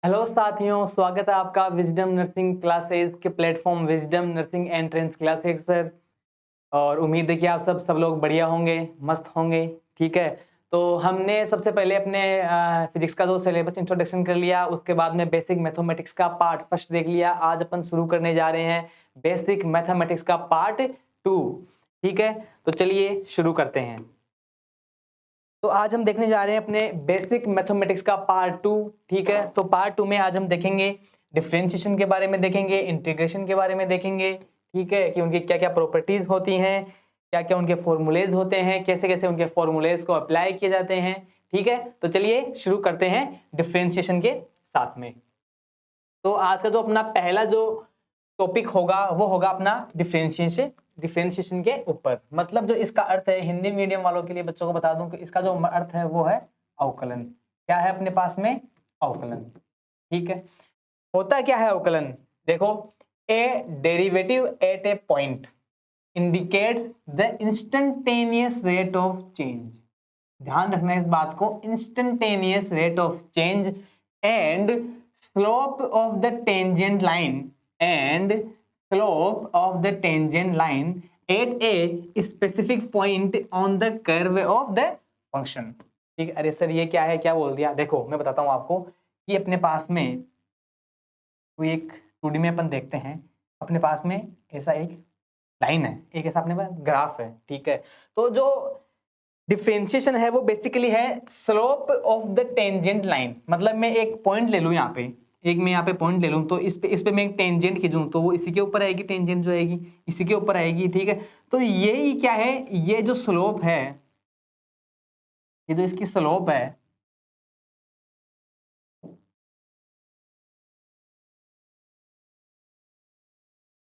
Hello साथियों, स्वागत है आपका विजडम नर्सिंग क्लासेस के platform wisdom nursing entrance classes पर। और उम्मीद है कि आप सब लोग बढ़िया होंगे, मस्त होंगे। ठीक है, तो हमने सबसे पहले अपने फिजिक्स का जो सिलेबस इंट्रोडक्शन कर लिया, उसके बाद में बेसिक मैथमेटिक्स का पार्ट फर्स्ट देख लिया। आज अपन शुरू करने जा रहे हैं बेसिक मैथमेटिक्स का पार्ट 2। ठीक है, तो चलिए शुरू करते हैं। तो आज हम देखने जा रहे हैं अपने बेसिक मैथमेटिक्स का पार्ट 2। ठीक है, तो पार्ट 2 में आज हम देखेंगे डिफरेंशिएशन के बारे में, देखेंगे इंटीग्रेशन के बारे में देखेंगे। ठीक है, कि उनकी क्या क्या प्रॉपर्टीज होती हैं, क्या क्या उनके फॉर्मूलेज होते हैं, कैसे कैसे उनके फॉर्मूलेज को अप्लाई किए जाते हैं। ठीक है, तो चलिए शुरू करते हैं डिफरेंशिएशन के साथ में। तो आज का जो अपना पहला जो टॉपिक होगा वो होगा अपना डिफरेंशिएशन के ऊपर। मतलब जो इसका अर्थ है, हिंदी मीडियम वालों के लिए बच्चों को बता दूं कि इसका जो अर्थ है वो है अवकलन। क्या है अपने पास में? अवकलन। ठीक है, होता क्या है अवकलन? देखो, ए derivative eight A point indicates the instantaneous rate of change. ध्यान रखना इस बात को, instantaneous rate of change and slope of the tangent line and slope of the tangent line at a specific point on the curve of the function। ठीक है, अरे sir ये क्या है, क्या बोल दिया? देखो मैं बताता हूँ आपको कि अपने पास में कोई एक 2D में अपन देखते हैं, अपने पास में ऐसा एक लाइन है, एक ऐसा अपने पास ग्राफ है। ठीक है, तो जो डिफरेंशिएशन है वो बेसिकली है slope of the tangent line. मतलब मैं एक पॉइंट ले लूं, यहाँ पे एक मैं यहाँ पे पॉइंट ले लूं, तो इस पे मैं एक टेंजेंट खींचूं तो वो इसी के ऊपर आएगी, टेंजेंट जो आएगी इसी के ऊपर आएगी। ठीक है, तो यही क्या है, ये जो स्लोप है, ये जो इसकी स्लोप है,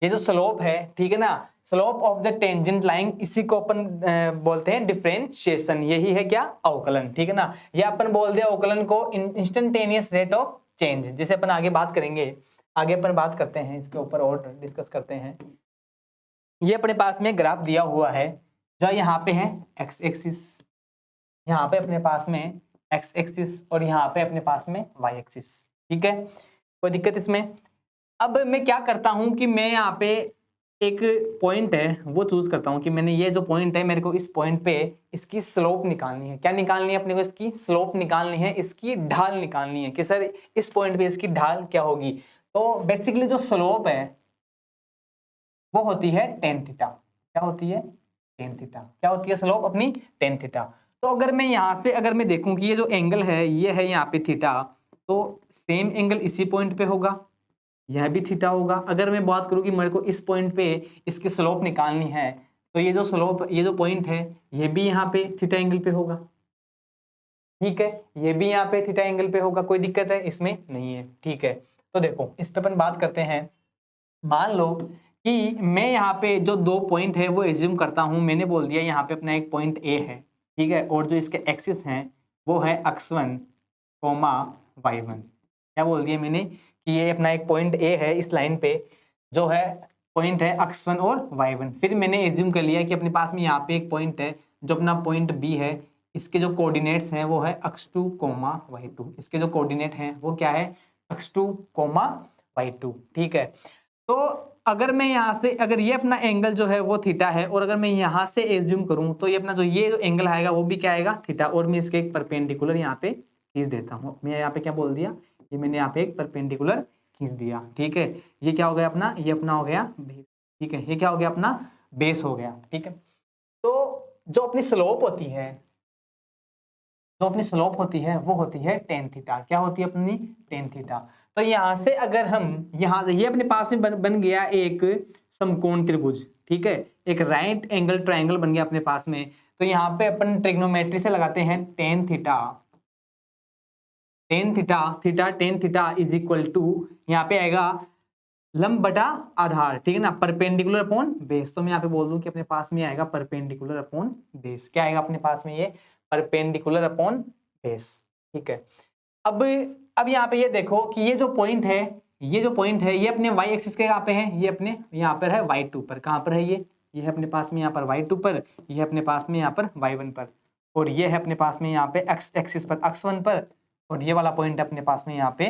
ये जो स्लोप है, ठीक है ना, slope of the tangent line, इसी को अपन बोलते हैं डिफरेंशिएशन। यही है क्या? अवकलन। ठीक है ना, ये अपन बोल दिया अवकलन को इंस्टेंटेनियस रेट ऑफ चेंज। जैसे अपन आगे बात करेंगे, आगे अपन बात करते हैं इसके ऊपर और डिस्कस करते हैं। ये अपने पास में ग्राफ दिया हुआ है, जो यहाँ पे है एक्स एक्सिस, यहाँ पे अपने पास में एक्स एक्सिस और यहाँ पे अपने पास में वाई एक्सिस। ठीक है, कोई दिक्कत इसमें? अब मैं क्या करता हूं कि मैं यहाँ पे एक पॉइंट है वो चूज करता हूं कि मैंने ये जो पॉइंट है, मेरे को इस पॉइंट पे इसकी स्लोप निकालनी है। क्या निकालनी है अपने को? इसकी स्लोप निकालनी है, इसकी ढाल निकालनी है कि सर इस पॉइंट पे इसकी ढाल क्या होगी। तो बेसिकली जो स्लोप है वो होती है टेन थीटा। क्या होती है? Tan theta. क्या होती है स्लोप अपनी? Tan theta. तो अगर मैं यहाँ से अगर मैं देखूं कि ये जो एंगल है ये है यहाँ पे थीटा, तो सेम एंगल इसी पॉइंट पे होगा, यह भी थीटा होगा। अगर मैं बात करूं कि मेरे को इस पॉइंट पे इसकी स्लोप निकालनी है, तो ये जो स्लोप, ये जो पॉइंट है, ये भी यहाँ पे थीटा एंगल पे होगा। ठीक है, ये भी यहाँ पे थीटा एंगल पे होगा। कोई दिक्कत है इसमें? नहीं है। ठीक है, तो देखो इस पे अपन बात करते हैं। मान लो कि मैं यहाँ पे जो दो पॉइंट है वो एज्यूम करता हूँ। मैंने बोल दिया यहाँ पे अपना एक पॉइंट ए है, ठीक है, और जो इसके एक्सिस हैं वो है x1, y1। क्या बोल दिया मैंने कि ये अपना एक पॉइंट ए है, इस लाइन पे जो है पॉइंट है x1 और y1। फिर मैंने एज्यूम कर लिया कि अपने पास में यहाँ पे एक पॉइंट है जो अपना पॉइंट बी है, इसके जो कोऑर्डिनेट्स हैं वो है x2, y2। इसके जो कोऑर्डिनेट हैं वो क्या है? x2, y2। ठीक है, तो अगर मैं यहाँ से, अगर ये अपना एंगल जो है वो थीटा है, और अगर मैं यहाँ से एज्यूम करूँ तो ये अपना जो ये जो एंगल आएगा वो भी क्या आएगा? थीटा। और मैं इसके एक परपेंडिकुलर यहाँ पे खींच देता हूँ। मैं यहाँ पे क्या बोल दिया, ये मैंने यहाँ पे एक परपेंडिकुलर खींच दिया। ठीक है, ये क्या हो गया अपना? ये अपना हो गया बेस। ठीक है, ये क्या हो गया? अपना बेस हो गया। ठीक है, तो जो अपनी स्लोप होती है, जो अपनी स्लोप होती है वो होती है टेन थीटा। क्या होती है अपनी? Tan theta. तो यहाँ से अगर हम यहाँ से, ये अपने पास में बन गया एक समकोण त्रिभुज। ठीक है, एक राइट एंगल ट्रायंगल बन गया अपने पास में। तो यहाँ पे अपन ट्रिग्नोमेट्री से लगाते हैं tan theta, tan theta, theta tan theta is equal to, यहाँ पे आएगा लंब बटा आधार। ठीक है ना, परपेंडिकुलर अपॉन बेस। तो मैं यहाँ पे बोल दूं कि अपने पास में आएगा परपेंडिकुलर अपॉन बेस। क्या आएगा अपने पास में? ये परपेंडिकुलर अपॉन बेस। ठीक है, अब यहाँ पे ये देखो कि ये जो पॉइंट है, ये जो पॉइंट है ये अपने y एक्सिस के कहाँ पे है? ये अपने यहाँ पर है y2 पर। कहाँ पर है ये है अपने पास में यहाँ पर y2 पर, ये है अपने पास में यहाँ पर y1 पर, और ये है अपने पास में यहाँ पे x एक्सिस पर x1 पर, और ये वाला पॉइंट है अपने पास में यहाँ पे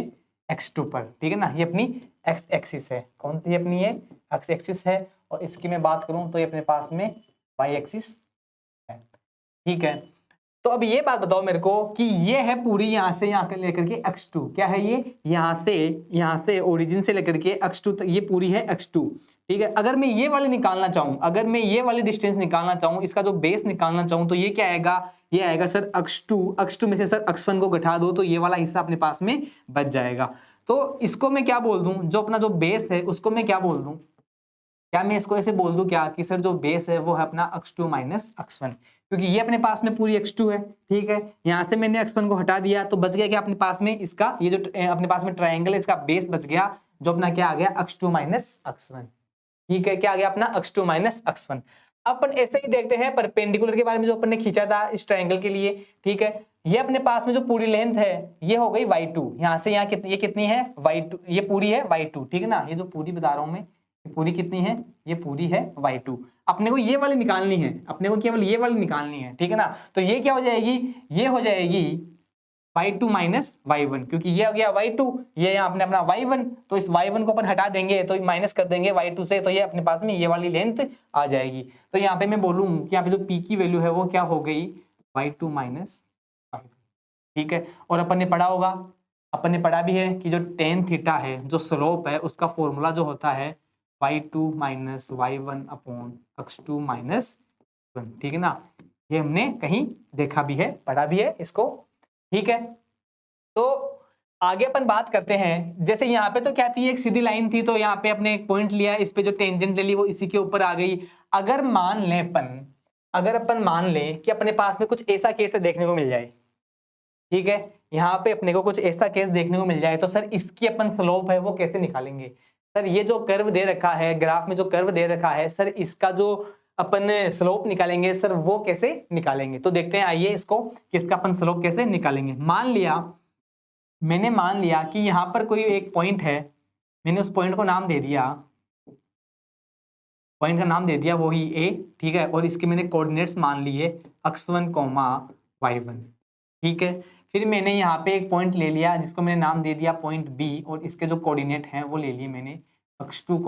x2 पर, ठीक है ना। ये अपनी x एक्सिस है, कौन सी अपनी ये x एक्सिस है, और इसकी मैं बात करूं तो ये अपने पास में y एक्सिस है, ठीक है। तो अब ये बात बताओ मेरे को कि ये है पूरी यहाँ से यहाँ के लेकर के x2, क्या है ये, यहाँ से ओरिजिन से लेकर के x2 तक ये पूरी है x2, ठीक है। अगर मैं ये वाली निकालना चाहूं, अगर मैं ये वाली डिस्टेंस निकालना चाहूं, इसका जो बेस निकालना चाहूं, तो ये क्या आएगा, ये आएगा सर x2 में से सर x1 को घटा दो तो ये वाला हिस्सा अपने पास में बच जाएगा। तो इसको मैं क्या बोल दूं, जो अपना जो बेस है उसको मैं क्या बोल दूं, क्या मैं इसको ऐसे बोल दूं क्या कि सर जो बेस है वो है अपना x2 माइनस x1, क्योंकि ये अपने पास में पूरी x2 है, ठीक है। यहां से मैंने x1 को हटा दिया तो बच गया क्या अपने पास में, इसका ये जो अपने पास में ट्रायंगल है इसका बेस बच गया, जो अपना क्या आ गया x2 माइनस x1, ठीक है। क्या आ गया अपना x2 माइनस x1। अपन ऐसे ही देखते हैं परपेंडिकुलर के बारे में, जो अपन ने खींचा था इस ट्रायंगल के लिए, ठीक है। ये अपने पास में जो पूरी लेंथ है ये हो गई y2, यहाँ से यहाँ कितनी, ये कितनी है y2, ये पूरी है y2, ठीक है ना। ये जो पूरी बता रहा हूं मैं, ये पूरी कितनी है, ये पूरी है y2। अपने को ये वाली निकालनी है, अपने को केवल ये वाली निकालनी है, ठीक है ना। तो ये क्या हो जाएगी, ये हो जाएगी y2 माइनस y1, क्योंकि ये हो गया y2, ये यहाँ अपने अपना y1, तो इस y1 को अपन हटा देंगे तो माइनस कर देंगे y2 से, तो ये अपने पास में ये वाली लेंथ आ जाएगी। तो यहाँ पे मैं बोलूँ कि यहाँ पे जो p की वैल्यू है वो क्या हो गई, y2 माइनस y1, ठीक है। और अपन ने पढ़ा होगा, अपन ने पढ़ा भी है कि जो tan थीटा है, जो स्लोप है, उसका फॉर्मूला जो होता है y2 minus y1 upon x2 minus 1, ठीक है ना। ये हमने कहीं देखा भी है, पढ़ा भी है इसको, ठीक है। तो आगे अपन बात करते हैं, जैसे यहाँ पे तो क्या थी, एक सीधी लाइन थी, तो यहाँ पे अपने एक पॉइंट लिया, इस पे जो टेंजेंट ले ली वो इसी के ऊपर आ गई। अगर अपन मान लें कि अपने पास में कुछ ऐसा केस देखने को मिल जाए, ठीक है, यहाँ पे अपने को कुछ ऐसा केस देखने को मिल जाए, तो सर इसकी अपन स्लोप है वो कैसे निकालेंगे। सर ये जो कर्व दे रखा है, ग्राफ में जो कर्व दे रखा है, सर इसका जो अपन स्लोप निकालेंगे सर वो कैसे निकालेंगे। तो देखते हैं, आइए इसको कि इसका अपन स्लोप कैसे निकालेंगे। मैंने मान लिया कि यहाँ पर कोई एक पॉइंट है, मैंने उस पॉइंट को नाम दे दिया, पॉइंट का नाम दे दिया वो ही ए, ठीक है। और इसके मैंने कोऑर्डिनेट्स मान लिए x1 y1, ठीक है। फिर मैंने यहाँ पे एक पॉइंट ले लिया जिसको मैंने नाम दे दिया पॉइंट बी, और इसके जो कोऑर्डिनेट हैं वो ले लिए मैंने x2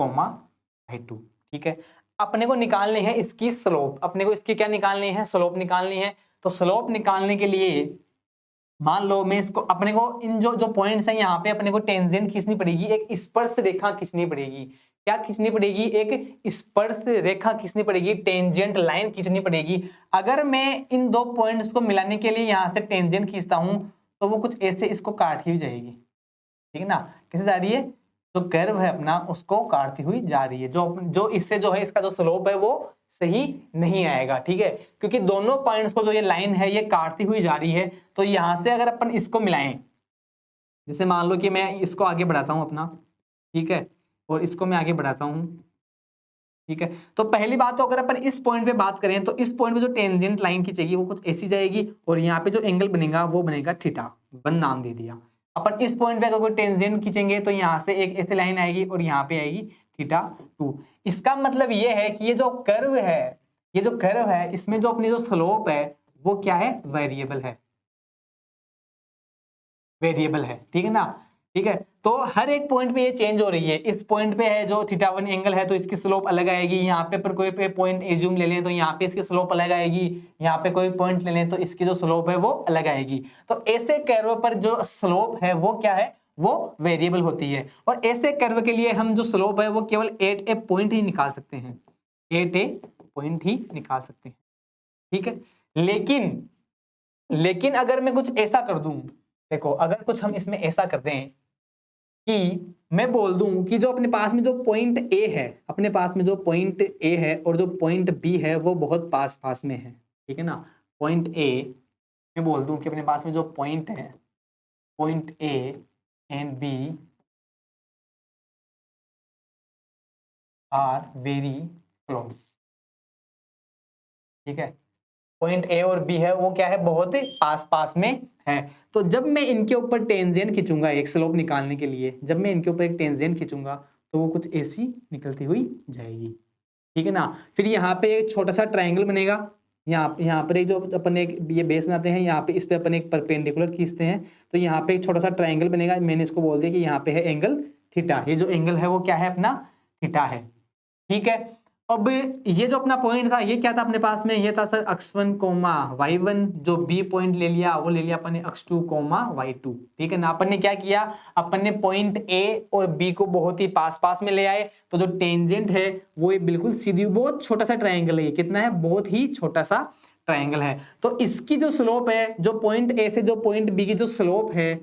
y2, ठीक है। अपने को निकालनी है इसकी स्लोप, अपने को इसकी क्या निकालनी है, स्लोप निकालनी है। तो स्लोप निकालने के लिए मान लो मैं इसको, अपने को इन जो जो पॉइंट्स हैं यहाँ पे अपने को टेंजेंट खींचनी पड़ेगी, एक स्पर्श रेखा खींचनी पड़ेगी। क्या खींचनी पड़ेगी, एक स्पर्श रेखा खींचनी पड़ेगी, टेंजेंट लाइन खींचनी पड़ेगी। अगर मैं इन दो पॉइंट्स को मिलाने के लिए यहाँ से टेंजेंट खींचता हूं तो वो कुछ ऐसे इसको काटती हुई जाएगी, ठीक है ना। कैसे जा रही है, जो कर्व है अपना उसको काटती हुई जा रही है, जो इससे जो है इसका जो स्लोप है वो सही नहीं आएगा, ठीक है। क्योंकि दोनों पॉइंट्स को जो ये लाइन है ये काटती हुई जा रही है। तो यहां से अगर अपन इसको मिलाएं, जैसे मान लो कि मैं इसको आगे बढ़ाता हूं अपना, ठीक है, और इसको मैं आगे बढ़ाता हूं, ठीक है। तो पहली बात तो अगर अपन इस पॉइंट पे बात करें तो इस पॉइंट पे जो टेंजेंट लाइन खींचेगी वो कुछ ऐसी जाएगी, और यहाँ पे जो एंगल बनेगा वो बनेगा थीटा, 1 नाम दे दिया। अपन इस पॉइंट पे अगर कोई टेंजेंट खींचेंगे तो यहाँ से एक ऐसी लाइन आएगी और यहाँ पे आएगी θ2। इसका मतलब ये है कि ये जो कर्व है इसमें जो अपनी जो स्लोप है वो क्या है, वेरिएबल है, ठीक है ना, ठीक है। तो हर एक पॉइंट पे ये चेंज हो रही है। इस पॉइंट पे है जो θ1 एंगल है तो इसकी स्लोप अलग आएगी, यहाँ पे पर कोई पे पॉइंट एज्यूम ले लें तो यहाँ पे इसकी स्लोप अलग आएगी, यहाँ पे कोई पॉइंट ले लें तो इसकी जो स्लोप है वो अलग आएगी। तो ऐसे कर्व पर जो स्लोप है वो क्या है, वो वेरिएबल होती है। और ऐसे कर्व के लिए हम जो स्लोप है वो केवल एट ए पॉइंट ही निकाल सकते हैं, ठीक है। लेकिन अगर मैं कुछ ऐसा कर दूं, देखो अगर कुछ हम इसमें ऐसा कर दें कि मैं बोल दूं कि जो अपने पास में जो पॉइंट ए है, अपने पास में जो पॉइंट ए है और जो पॉइंट बी है वो बहुत पास में है, ठीक है ना। पॉइंट ए मैं बोल दूं कि अपने पास में जो पॉइंट है, point a and b are very close, ठीक है। पॉइंट ए और बी है वो क्या है, बहुत ही पास में है। तो जब मैं इनके ऊपर टेंजेंट खींचूंगा एक स्लोप निकालने के लिए, जब मैं इनके ऊपर एक टेंजेंट खींचूंगा तो वो कुछ ऐसी निकलती हुई जाएगी, ठीक है ना। फिर यहाँ पे एक छोटा सा ट्रायंगल बनेगा, यहाँ पर एक जो अपन एक ये बेस बनाते हैं, यहाँ पे इस पे अपन एक परपेंडिकुलर खींचते हैं, तो यहाँ पे एक छोटा सा ट्रायंगल बनेगा। मैंने इसको बोल दिया कि यहाँ पे है एंगल थीटा। ये जो एंगल है वो क्या है अपना, थीटा है। ठीक है, अब ये जो अपना पॉइंट था ये क्या था अपने पास में, ये था सर x1 कोमा y1। जो बी पॉइंट ले लिया वो ले लिया अपन ने x2 कोमा y2। ठीक है ना, अपन ने क्या किया, अपन ने पॉइंट A और B को बहुत ही पास पास में ले आए, तो जो टेंजेंट है वो ये बिल्कुल सीधी, बहुत छोटा सा ट्रायंगल है, ये कितना है, बहुत ही छोटा सा ट्रायंगल है। तो इसकी जो स्लोप है, जो पॉइंट A से जो पॉइंट B की जो स्लोप है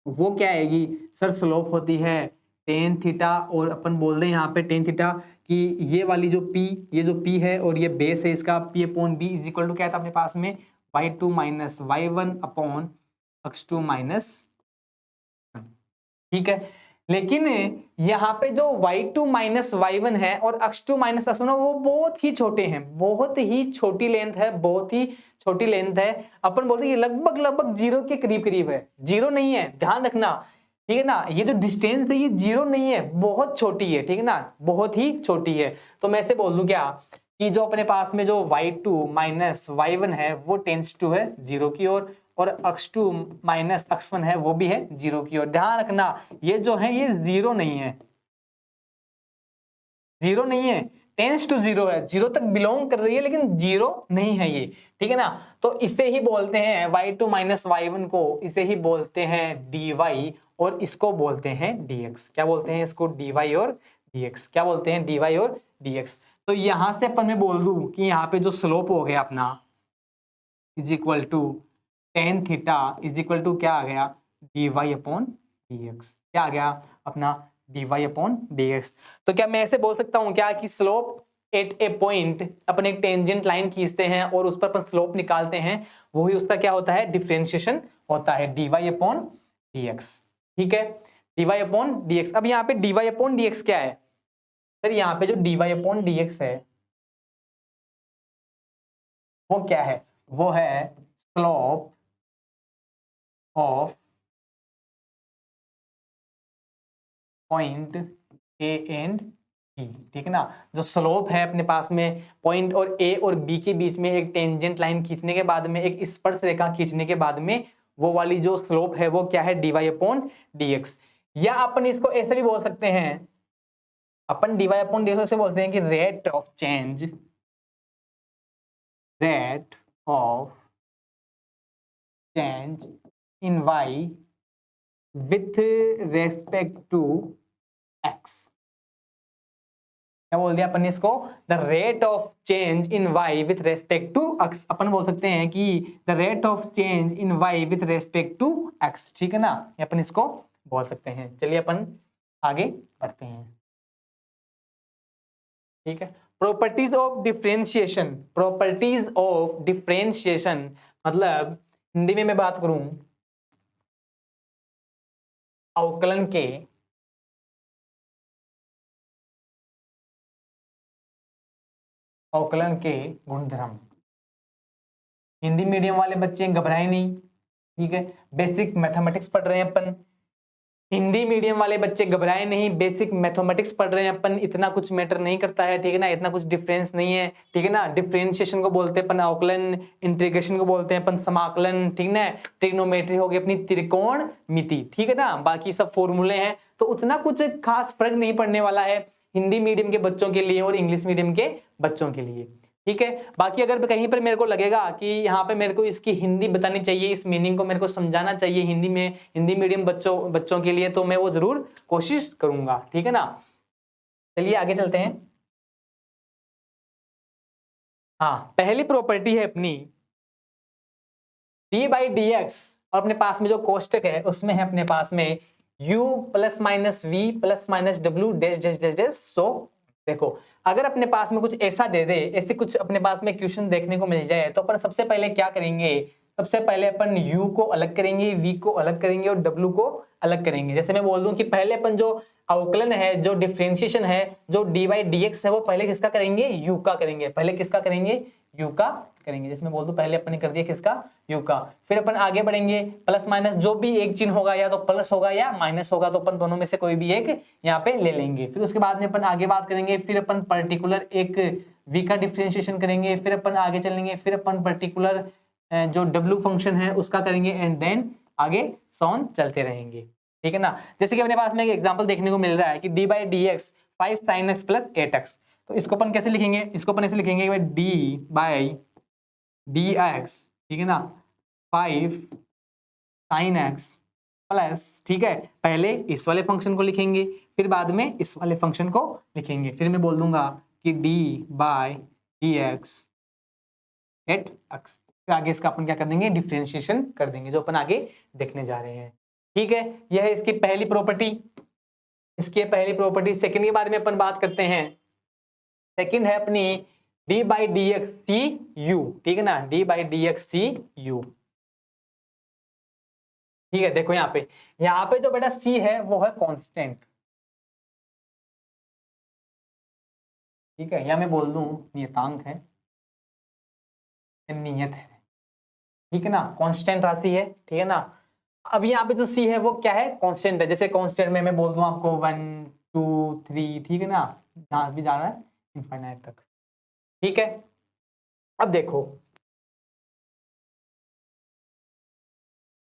वो क्या आएगी सर, स्लोप होती है टेन थीटा, और अपन बोल रहे हैं यहाँ पे टेन थीटा कि ये वाली जो P, ये जो P है और ये बेस है इसका, P upon B is equal to क्या था अपने पास में, y2 minus y1 upon x2 minus. ठीक है, लेकिन यहाँ पे जो y2 माइनस y1 है और x2 माइनस x1 वो बहुत ही छोटे हैं, बहुत ही छोटी लेंथ है, बहुत ही छोटी लेंथ है। अपन बोलते हैं ये लगभग लगभग जीरो के करीब करीब है, जीरो नहीं है, ध्यान रखना। ठीक है ना, ये जो डिस्टेंस है ये जीरो नहीं है, बहुत छोटी है। ठीक है ना, बहुत ही छोटी है। तो मैं ऐसे बोल दूं क्या कि जो अपने पास में जो y2 माइनस y1 है वो टेंस टू है जीरो की ओर, और x2 माइनस x1 है वो भी है जीरो की ओर। ध्यान रखना ये जो है ये जीरो नहीं है, जीरो नहीं है, टेंस टू जीरो है, जीरो तक बिलोंग कर रही है लेकिन जीरो नहीं है ये। ठीक है ना, तो इसे ही बोलते हैं y2 माइनस y1 को, इसे ही बोलते हैं dy, और इसको बोलते हैं dx। क्या बोलते हैं इसको, dy और dx। क्या बोलते हैं, dy और dx। तो यहां से अपन मैं बोल दूं कि यहाँ पे जो स्लोप हो गया अपना is equal to tan theta is equal to क्या आ गया, dy अपॉन dx। क्या आ गया अपना, dy अपॉन dx। तो क्या मैं ऐसे बोल सकता हूं क्या कि स्लोप एट ए पॉइंट, अपन एक टेंजेंट लाइन खींचते हैं और उस पर अपन स्लोप निकालते हैं, वही उसका क्या होता है, डिफरेंशिएशन होता है, dy अपॉन dx। ठीक है, dy अपॉन dx। अब यहाँ पे dy अपॉन dx क्या है सर, यहाँ पे जो dy अपॉन dx है वो क्या है, वो है slope of point a and b. ठीक है ना, जो स्लोप है अपने पास में पॉइंट और ए और बी के बीच में एक टेंजेंट लाइन खींचने के बाद में, एक स्पर्श रेखा खींचने के बाद में, वो वाली जो स्लोप है वो क्या है, dy अपॉन dx। या अपन इसको ऐसे भी बोल सकते हैं, अपन dy अपॉन dx से बोलते हैं कि rate of change, rate of change in y with respect to x। क्या बोल दिया अपन ने इसको, the rate of change in y with respect to x। अपन बोल सकते हैं कि the rate of change in y with respect to x। ठीक है ना, ये अपन इसको बोल सकते हैं। चलिए अपन आगे बढ़ते हैं। ठीक है, properties of differentiation, properties of differentiation मतलब हिंदी में मैं बात करूं अवकलन के गुणधर्म। हिंदी मीडियम वाले बच्चे घबराए नहीं, ठीक है, बेसिक मैथमेटिक्स पढ़ रहे हैं अपन। हिंदी मीडियम वाले बच्चे घबराए नहीं, बेसिक मैथमेटिक्स पढ़ रहे हैं अपन, इतना कुछ मैटर नहीं करता है। ठीक है ना, इतना कुछ डिफरेंस नहीं है। ठीक है ना, डिफरेंशिएशन को बोलते हैं अपन अवकलन, इंटीग्रेशन को बोलते हैं अपन समाकलन। ठीक ना, ट्रिग्नोमेट्री हो गई अपनी त्रिकोणमिति। ठीक है ना, बाकी सब फॉर्मूले हैं, तो उतना कुछ खास फर्क नहीं पड़ने वाला है हिंदी मीडियम के बच्चों के लिए और इंग्लिश मीडियम के बच्चों के लिए। ठीक है, बाकी अगर कहीं पर मेरे को लगेगा कि यहाँ पे मेरे को इसकी हिंदी बतानी चाहिए, इस मीनिंग को मेरे को समझाना चाहिए हिंदी में, हिंदी मीडियम बच्चों के लिए, तो मैं वो जरूर कोशिश करूंगा। ठीक है ना, चलिए आगे चलते हैं। हाँ, पहली प्रॉपर्टी है अपनी डी बाई डी एक्स, और अपने पास में जो कोष्टक है उसमें है अपने पास में u plus minus v plus minus डब्ल्यू dash dash dash dash. So देखो, अगर अपने पास में कुछ ऐसा दे दे, ऐसे कुछ अपने पास में क्वेश्चन देखने को मिल जाए, तो अपन सबसे पहले क्या करेंगे, सबसे पहले अपन u को अलग करेंगे, v को अलग करेंगे और w को अलग करेंगे। जैसे मैं बोल दूं कि पहले अपन जो अवकलन है, जो डिफरेंशिएशन है, जो dy dx है, वो पहले किसका करेंगे, u का करेंगे। पहले किसका करेंगे, u का करेंगे। जैसे मैं बोल दूं पहले अपन ने कर दिया किसका, u का, फिर अपन आगे बढ़ेंगे, प्लस माइनस जो भी एक चिन्ह होगा या तो प्लस होगा या माइनस होगा, तो अपन दोनों में से कोई भी एक यहाँ पे ले लेंगे। फिर उसके बाद में अपन आगे बात करेंगे, फिर अपन पर्टिकुलर एक v का डिफरेंशिएशन करेंगे, फिर अपन आगे चलेंगे, फिर अपन पर्टिकुलर जो w फंक्शन है उसका करेंगे, एंड देन आगे सॉन चलते रहेंगे, ठीक है ना। जैसे कि अपने पास में एक एग्जांपल देखने को मिल रहा है कि d by d x 5 sin x plus 8x, तो इसको अपन कैसे लिखेंगे, इसको अपन ऐसे लिखेंगे कि d बाई डी एक्स, ठीक है ना, 5 sin x प्लस, ठीक है, पहले इस वाले फंक्शन को लिखेंगे, फिर बाद में इस वाले फंक्शन को लिखेंगे, फिर मैं बोल दूंगा कि d by d x 8x, फिर आगे इसका अपन क्या कर देंगे, डिफरेंशिएशन कर देंगे, जो अपन आगे देखने जा रहे हैं, ठीक है। यह है इसकी पहली प्रॉपर्टी, इसकी पहली प्रॉपर्टी। सेकंड के बारे में अपन बात करते हैं। सेकंड है अपनी d by d x c u, ठीक है ना, d by d x c u, ठीक है। देखो यहाँ पे जो बेटा c है वो है कांस्टेंट, ठीक है, या मैं बोल दूं नियतांक है, नियत है, ठीक है ना, कांस्टेंट राशि है, ठीक है ना। अब यहाँ पे जो c है वो क्या है, कांस्टेंट है। जैसे कांस्टेंट में मैं बोल दूं आपको 1 2 3, ठीक है ना, जहां भी जा रहा है इनफाइनाइट तक, ठीक है। अब देखो,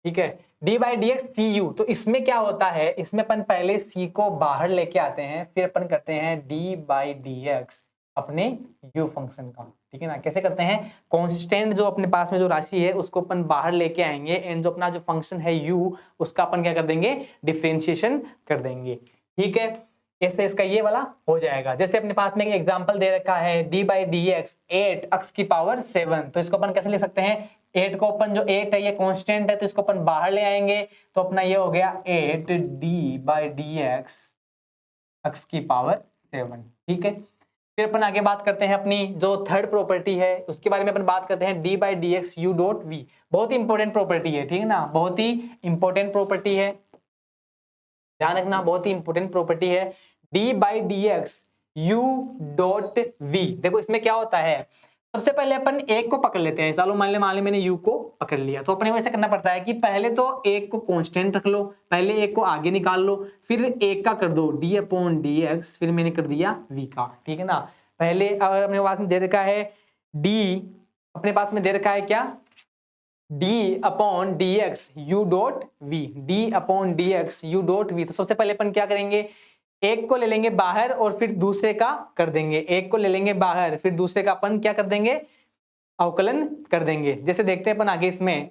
ठीक है, d by d x c u, तो इसमें क्या होता है, इसमें अपन पहले c को बाहर लेके आते हैं, फिर अपन करते हैं d बाई डी एक्स अपने u फंक्शन का, ठीक है ना। कैसे करते हैं, कांस्टेंट जो अपने पास में जो राशि है उसको अपन बाहर लेके आएंगे, एंड जो अपना जो फंक्शन है u उसका अपन क्या कर देंगे, डिफरेंशिएशन कर देंगे, ठीक है। इससे इसका ये वाला हो जाएगा। जैसे अपने पास में एक एग्जांपल दे रखा है d by d x 8x की पावर 7, तो इसको अपन कैसे लिख सकते हैं, 8 को अपन, जो 8 है ये कांस्टेंट है तो इसको अपन बाहर ले आएंगे, तो अपना ये हो गया 8d बाई डी एक्स की पावर 7, ठीक है। फिर अपन आगे बात करते हैं अपनी जो थर्ड प्रॉपर्टी है उसके बारे में अपन बात करते हैं, d by d x u dot v, बहुत ही इंपॉर्टेंट प्रॉपर्टी है, ठीक है ना, बहुत ही इंपॉर्टेंट प्रॉपर्टी है, ध्यान रखना, बहुत ही इंपॉर्टेंट प्रॉपर्टी है, d by d x u dot v. देखो इसमें क्या होता है, सबसे पहले अपन एक को पकड़ लेते हैं, चलो मान ले मैंने u को पकड़ लिया, तो अपने को ऐसा करना पड़ता है कि पहले तो एक को कांस्टेंट रख लो, पहले एक को आगे निकाल लो, फिर एक का कर दो d अपॉन डी एक्स, फिर मैंने कर दिया v का, ठीक है ना। पहले अगर अपने पास में दे रखा है d, अपने पास में दे रखा है क्या, d upon d x u dot v, d upon d x u dot v, तो सबसे पहले अपन क्या करेंगे, एक को ले लेंगे बाहर और फिर दूसरे का कर देंगे, एक को ले लेंगे बाहर फिर दूसरे का अपन क्या कर देंगे, अवकलन कर देंगे। जैसे देखते हैं अपन आगे इसमें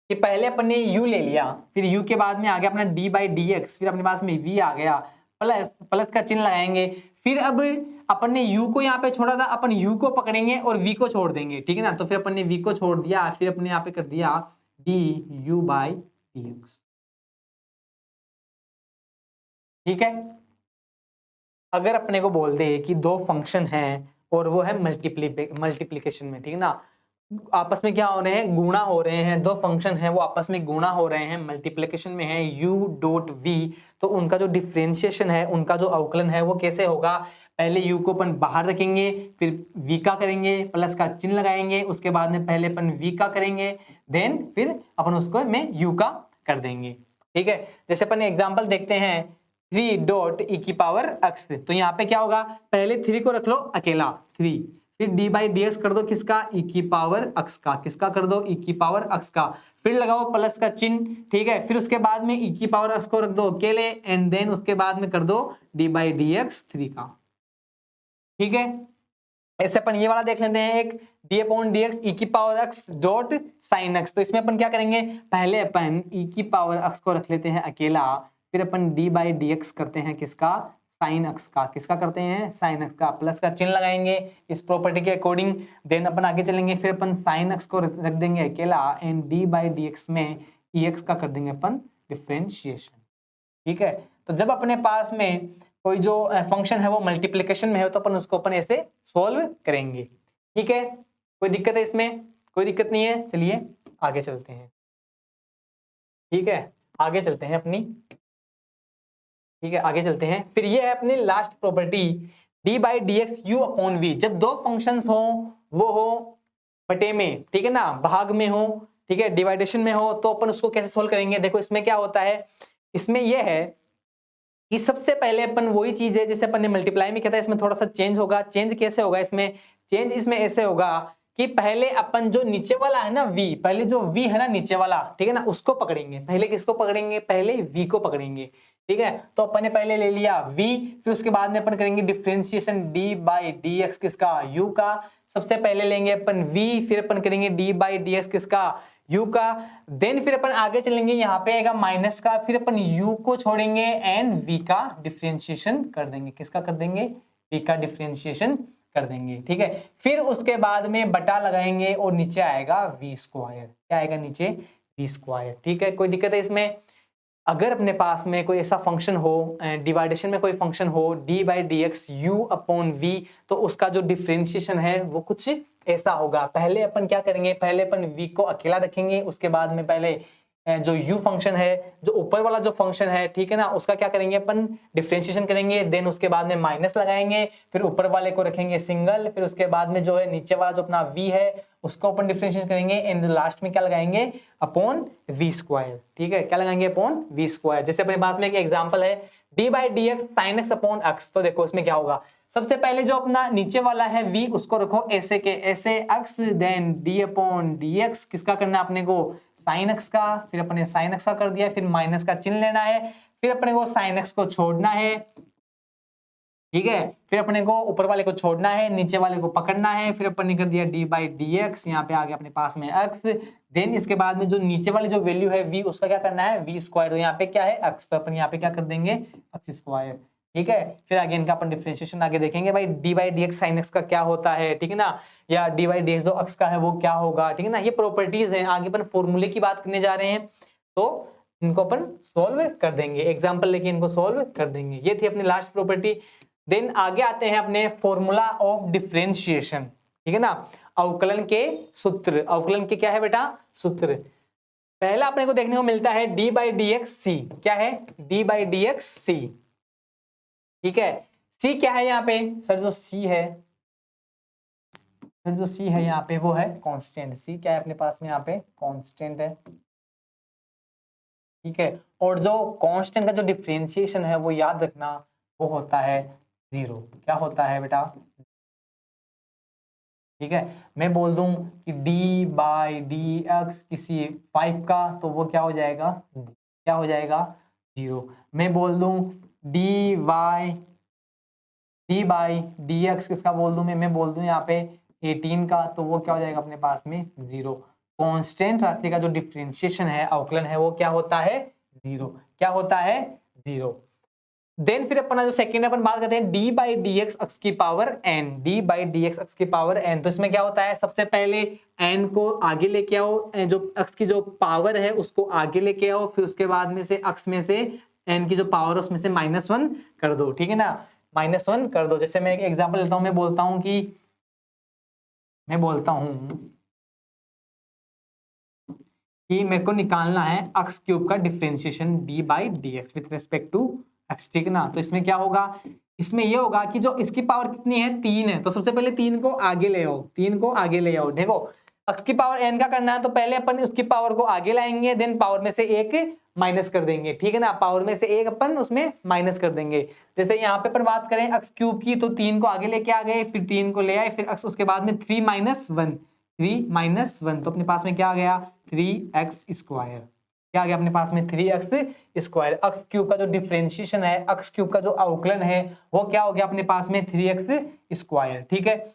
कि पहले अपन ने u ले लिया, फिर u के बाद में आ गया अपना d बाई डी एक्स, फिर अपने पास में v आ गया, प्लस का चिन्ह लगाएंगे, फिर अब अपन ने u को यहाँ पे छोड़ा था, अपन u को पकड़ेंगे और v को छोड़ देंगे, ठीक है ना। तो फिर अपन ने v को छोड़ दिया, फिर अपने यहाँ पे कर दिया du बाई डी एक्स, ठीक है। अगर अपने को बोल दे कि दो फंक्शन हैं और वो है मल्टीप्लीकेशन में, ठीक है ना, आपस में क्या हो रहे हैं, गुणा हो रहे हैं, दो फंक्शन हैं वो आपस में गुणा हो रहे हैं, मल्टीप्लीकेशन में है u डॉट v, तो उनका जो डिफरेंशिएशन है, उनका जो अवकलन है वो कैसे होगा, पहले u को अपन बाहर रखेंगे, फिर v का करेंगे, प्लस का चिन्ह लगाएंगे, उसके बाद में पहले अपन v का करेंगे, देन फिर अपन उसको में u का कर देंगे, ठीक है। जैसे अपन एग्जांपल देखते हैं 3 डॉट e की पावर x, तो यहाँ पे क्या होगा, पहले 3 को रख लो अकेला 3, फिर d बाई डी एक्स कर दो किसका, e की पावर x का, किसका कर दो, e की पावर x का, फिर लगाओ प्लस का चिन्ह, ठीक है, फिर उसके बाद में e की पावर x को रख दो अकेले, एंड देन उसके बाद में कर दो d बाई डी एक्स 3 का, ठीक है। ऐसे अपन ये वाला देख लेते हैं एक d upon d x e की power x dot sine x, तो इसमें अपन क्या करेंगे, पहले अपन e की पावर x को रख लेते हैं अकेला, फिर अपन d बाई डी एक्स करते हैं किसका, साइन x का, किसका करते हैं, साइन x का, प्लस का चिन्ह लगाएंगे इस प्रॉपर्टी के अकॉर्डिंग, देन अपन आगे चलेंगे, फिर अपन साइन x को रख देंगे अकेला, and d by d x में ex का कर देंगे अपन डिफरेंशिएशन, ठीक है। तो जब अपने पास में कोई जो फंक्शन है वो मल्टीप्लिकेशन में है तो अपन उसको अपन ऐसे सोल्व करेंगे, ठीक है। कोई दिक्कत है इसमें, कोई दिक्कत नहीं है, चलिए आगे चलते हैं, ठीक है, आगे चलते हैं अपनी, ठीक है, आगे चलते हैं। फिर ये है अपनी last property d by d x u upon v. जब दो फंक्शंस हो वो हो बटे में, ठीक है ना, भाग में हो, ठीक है, डिवाइडेशन में हो, तो अपन उसको कैसे सोल्व करेंगे। देखो इसमें क्या होता है, इसमें यह है कि सबसे पहले अपन वही चीज है जैसे अपन ने मल्टीप्लाई में किया था, इसमें थोड़ा सा चेंज होगा। चेंज कैसे होगा इसमें, चेंज इसमें ऐसे होगा कि पहले अपन जो नीचे वाला है ना v, पहले जो v है ना नीचे वाला, ठीक है ना, उसको पकड़ेंगे। पहले किसको पकड़ेंगे, पहले v को पकड़ेंगे, ठीक है। तो अपन ने पहले ले लिया v, फिर उसके बाद में अपन करेंगे differentiation d by d x किसका, u का। सबसे पहले लेंगे अपन v, फिर अपन करेंगे d बाई डी एक्स किसका, u का। देन फिर अपन आगे चलेंगे, यहाँ पे आएगा माइनस का, फिर अपन u को छोड़ेंगे एंड v का डिफरेंशिएशन कर देंगे। किसका कर देंगे, v का डिफरेंशिएशन कर देंगे, ठीक है। फिर उसके बाद में बटा लगाएंगे और नीचे आएगा v स्क्वायर। क्या आएगा नीचे, v स्क्वायर, ठीक है। कोई दिक्कत है इसमें। अगर अपने पास में कोई ऐसा फंक्शन हो, डिवाइडेशन में कोई फंक्शन हो d by d x u upon v, तो उसका जो डिफरेंशिएशन है वो कुछ ऐसा होगा। पहले अपन क्या करेंगे, पहले अपन v को अकेला रखेंगे, उसके बाद में पहले जो u फंक्शन है, जो ऊपर वाला जो फंक्शन है, ठीक है ना, उसका क्या करेंगे अपन डिफरेंशिएशन करेंगे। देन उसके बाद में माइनस लगाएंगे, फिर ऊपर वाले को रखेंगे सिंगल, फिर उसके बाद में जो है नीचे वाला जो अपना v है उसको अपन डिफरेंशिएशन करेंगे एंड लास्ट में क्या लगाएंगे, अपॉन v स्क्वायर, ठीक है। क्या लगाएंगे, अपॉन v स्क्वायर। जैसे अपने पास में एक एग्जांपल है d by d x sine x upon x, तो देखो इसमें क्या होगा, सबसे पहले जो अपना नीचे वाला है v उसको रखो ऐसे के ऐसे x, then d upon d x किसका करना है अपने को, साइन एक्स का। फिर अपने साइन एक्स का कर दिया, फिर माइनस का चिन्ह लेना है, फिर अपने को साइन एक्स को छोड़ना है, ठीक है। फिर अपने को ऊपर वाले को छोड़ना है, नीचे वाले को पकड़ना है। फिर अपन ने कर दिया d बाई डी एक्स, यहाँ पे आ गया अपने पास में x। देन इसके बाद में जो नीचे वाली जो वैल्यू है v उसका क्या करना है, v स्क्वायर। तो यहाँ पे क्या है x, तो अपन यहाँ पे क्या कर देंगे x स्क्वायर, ठीक है। फिर आगे इनका अपन डिफरेंशिएशन आगे देखेंगे भाई, d by d x sine x का क्या होता है, ठीक है ना, या d बाई डी एक्स जो x का है वो क्या होगा, ठीक है ना। ये प्रॉपर्टीज हैं, आगे अपन फॉर्मूले की बात करने जा रहे हैं, तो इनको अपन सोल्व कर देंगे, एग्जाम्पल लेके इनको सोल्व कर देंगे। ये थी अपनी लास्ट प्रॉपर्टी। देन आगे आते हैं अपने फॉर्मूला ऑफ डिफरेंशिएशन, ठीक है ना, अवकलन के सूत्र। अवकलन के क्या है बेटा, सूत्र। पहला अपने को देखने को मिलता है d बाई डी एक्स सी। क्या है, d बाई डी एक्स सी, ठीक है। c क्या है यहाँ पे, सर जो c है, सर जो c है यहाँ पे वो है कांस्टेंट। c क्या है अपने पास में यहाँ पे, कांस्टेंट है, ठीक है। और जो कांस्टेंट का जो डिफरेंशिएशन है वो याद रखना, वो होता है 0। क्या होता है बेटा, ठीक है। मैं बोल दूं कि d बाई डी एक्स किसी 5 का, तो वो क्या हो जाएगा, क्या हो जाएगा 0। मैं बोल दूं d बाई डी एक्स किसका बोल दूं मैं बोल दूं यहाँ पे 18 का, तो वो क्या हो जाएगा अपने पास में 0। कांस्टेंट राशि का जो डिफरेंशिएशन है, अवकलन है, वो क्या होता है 0। क्या होता है 0। देन फिर अपना जो सेकंड अपन बात करते हैं d by d x x की power n, d by d x x की पावर n। तो इसमें क्या होता है, सबसे पहले n को आगे लेके आओ, जो x की जो पावर है उसको आगे लेके आओ, फिर उसके बाद में से x में से n की जो पावर है उसमें से -1 कर दो, ठीक है ना, -1 कर दो। जैसे मैं एक एग्जांपल लेता हूं, मैं बोलता हूं कि मेरे को निकालना है x क्यूब का differentiation d by d x with respect to x, ठीक है ना। तो इसमें क्या होगा, इसमें ये होगा कि जो इसकी पावर कितनी है 3 है, तो सबसे पहले 3 को आगे ले आओ, 3 को आगे ले आओ। देखो x की पावर n का करना है, तो पहले अपन उसकी पावर को आगे लाएंगे, देन पावर में से एक माइनस कर देंगे, ठीक है ना, पावर में से एक अपन उसमें माइनस कर देंगे। जैसे यहाँ पे अपन बात करें x क्यूब की, तो 3 को आगे लेके आ गए, फिर 3 को ले आए, फिर x उसके बाद में 3 माइनस 1, तो अपने पास में क्या आ गया 3x स्क्वायर। क्या आ गया अपने पास में 3x स्क्वायर। x क्यूब का जो डिफरेंशिएशन है, x क्यूब का जो अवकलन है, वो क्या हो गया अपने पास में 3x स्क्वायर, ठीक है।